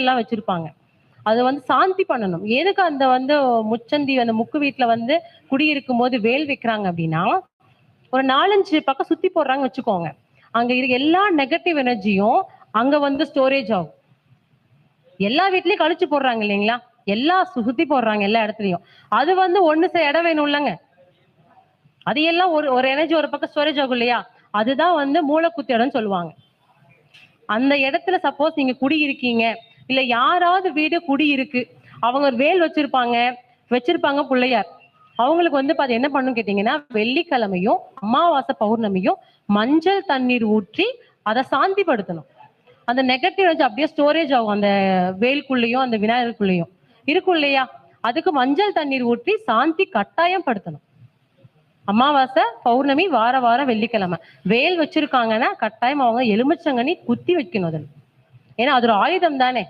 எல்லாம் வச்சிருப்பாங்க. அது வந்து சாந்தி பண்ணணும். எதுக்கு அந்த வந்து முச்சந்தி அந்த முக்கு வீட்டுல வந்து குடியிருக்கும் போது வேல் வைக்கிறாங்க அப்படின்னா, ஒரு 4-5 பக்கம் சுத்தி போடுறாங்கன்னு வச்சுக்கோங்க. அங்க இருக்க எல்லா நெகட்டிவ் எனர்ஜியும் அங்க வந்து ஸ்டோரேஜ் ஆகும். எல்லா வீட்லயும் கழிச்சு போடுறாங்க இல்லைங்களா? எல்லா சுத்தி போடுறாங்க எல்லா இடத்துலயும். அது வந்து ஒண்ணு இடம் வேணும் இல்லங்க. அது எல்லாம் ஒரு எனர்ஜி ஒரு பக்கம் ஸ்டோரேஜ் ஆகும் இல்லையா? அதுதான் வந்து மூலக்குத்து இடம்னு சொல்லுவாங்க. அந்த இடத்துல சப்போஸ் நீங்க குடி இருக்கீங்க, இல்ல யாராவது வீடு குடி இருக்கு, அவங்க ஒரு வேல் வச்சிருப்பாங்க பிள்ளையார். அவங்களுக்கு வந்து அது என்ன பண்ணும் கேட்டீங்கன்னா, வெள்ளிக்கிழமையும் அமாவாசை பௌர்ணமியும் மஞ்சள் தண்ணீர் ஊற்றி அதை சாந்திப்படுத்தணும். அந்த நெகட்டிவ் எனர்ஜி அப்படியே ஸ்டோரேஜ் ஆகும் அந்த வேலுக்குள்ளேயும் அந்த விநாயகருக்குள்ளேயும் இருக்கும் இல்லையா? அதுக்கு மஞ்சள் தண்ணீர் ஊற்றி சாந்தி கட்டாயம் படுத்தணும். அமாவாசை பௌர்ணமி வாரம் வெள்ளிக்கிழமை வேல் வச்சிருக்காங்கன்னா கட்டாயம் அவங்க எலுமிச்சங்கனி குத்தி வைக்கணும் அதில். ஏன்னா அது ஒரு ஆயுதம் தானே.